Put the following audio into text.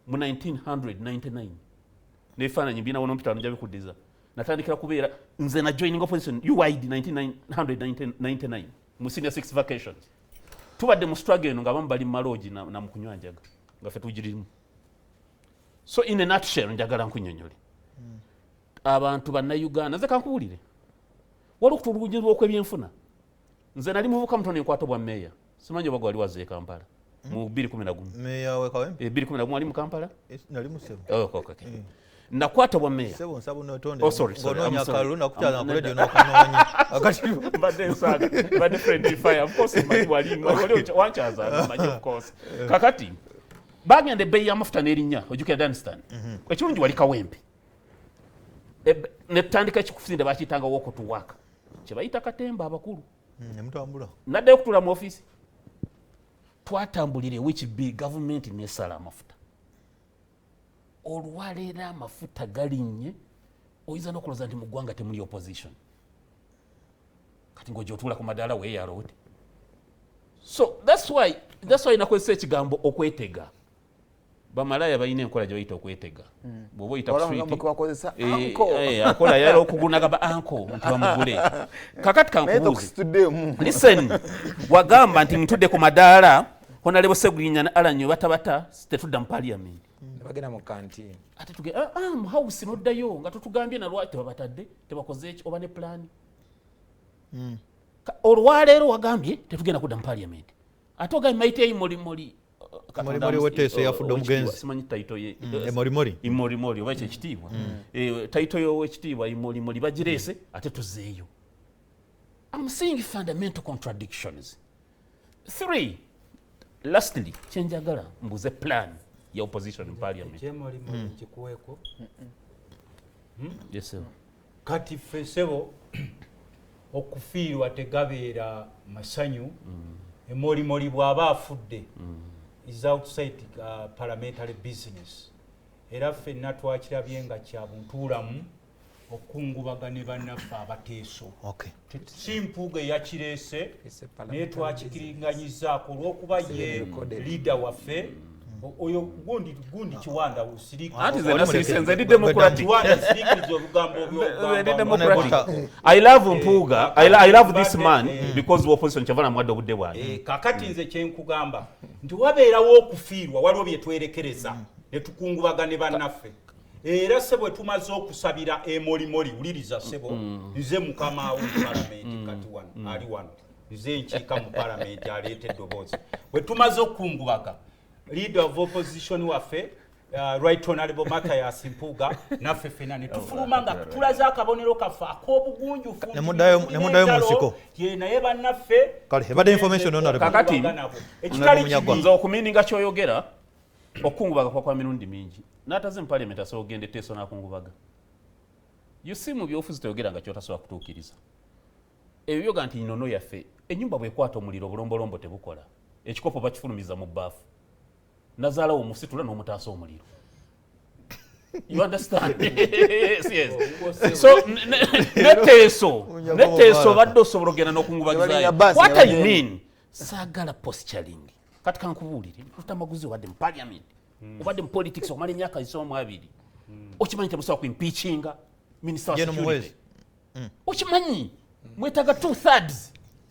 mu 1999 nebifaananyi mbina wono mpitano nja bikuddiza natandikira kubeera nze na joining opposition UID 1999 mu senior 6 vacations tubadde mu struggle eno nga bamu bali mu maloji na mukunywa njaga nga ffe tugirimu. So in a nutshell njagala nkunyonyole abantu bannayuganda nze kankuwulire waliwo okutulugunyizibwa okw'ebyenfuna. Nze nali muvuka mutono enkwata bwa meeya simanyi oba gwali wazze Kampala mu 2011 meeya we Kawempe 2011 ali mu Kampala nali mu Sebo okay. Nakwata bwa meeya Sebo nsabo notonde ngononya kalulu nakutana ku radio n'okunonya akati badde nsaga badde friendly fire of course wali wanchaza manyi of course kakati bagende bei y'amafuta n'erinnya ojukira Danstan ekirungi wali Kawempe ne tutandika ekikufisinda bakiyitanga walk to work kye bayita katemba abakulu nemutambula naddayo okutula mu office twatambulire which be government nesala amafuta olwaleero amafuta galinnye oyinza n'okulooza nti mu ggwanga temuli opposition kati ng'ogyotula ku madaala weeyaloote. So that's why nakozesa ekigambo okwetega. Bamalaya balina enkola gye bayita okwetega bw'oba oyita akola yala okugunaga ba anko nti bamugule kakati kankubuuze listen wagamba nti ntudde ku madaala Honorable Segulinya na Alanyo batabata tetudda mu parliament bagenda mu kantiin ate tuge mu house noddayo nga tutugambye na lwaki babatadde tebakoze eki oba ne plan olwaleero wagambye tetugenda kudda mu parliament ate ogambe maite eyi Morimori wetese yafudde omugenzi simanyi taito ye Morimori oba ekitiibwa taito yo ekitiibwa Morimori bagirese ate tuzeeyo. I'm seeing fundamental contradictions. 3 lastly kyenjagala mbuze plan ya opposition in parliament Morimori kikuweko yes sir kati fesebo okufiirwa tegabeera masanyu Morimori bw'aba afudde is outside parliamentary business. Era ffenna twakirabye nga kya buntuulamu okungubaga ne bannaffe abateeso. Si mpuuga eyakireese naye twakikiringanyizaako olw'okuba ye leader waffe oyo gundi Kiwanda I love Mpuuga. I love this man because the opposition chavana mwadde obudde bwange. Kakati nze kyenkugamba nti wabeerawo okufiirwa waliwo bye twerekereza ne tukungubaga ne bannaffe. Era sebo tumaze okusabira Morimori wuliriza sebo nze mukama wa parliament kati wano ali wano nze nkiika mu parliament aleetedde oboozi bwe tumaze okukungubaga leader of opposition waffe right honorable Mathias Mpuuga naffe ffenna ne tufuluma nga tulaze akabonero kaffe ak'obugunjufu ne muddayo mu nsiko ye naye bannaffe kale ebadde information honorable kakati ekitali kiyinza okumininga kyoyogera okungubaga kwa mirundi mingi n'ataze mu parliament asobola ogenda etteeso n'akungubaga. You see mu byofuzi toyogera nga kyotasobola kutuukiriza ebyo byoga nti nnono yaffe ennyumba bwekwata omuliro bulombolombo tebukola ekikopo bakifulumiza mu bbaafu nazaala omusitula n'omutaasa omuliro. You understand? Yes. So neteeso badde osobola ogenda n'okungubagizayo. What I mean saagala posturing kati kankubuulire tutamaguzi obadde mu parliament obadde mu politics okumala emyaka 2 okimanyi temusobola ku impeachinga minister wa security okimanyi mwetaaga 2/3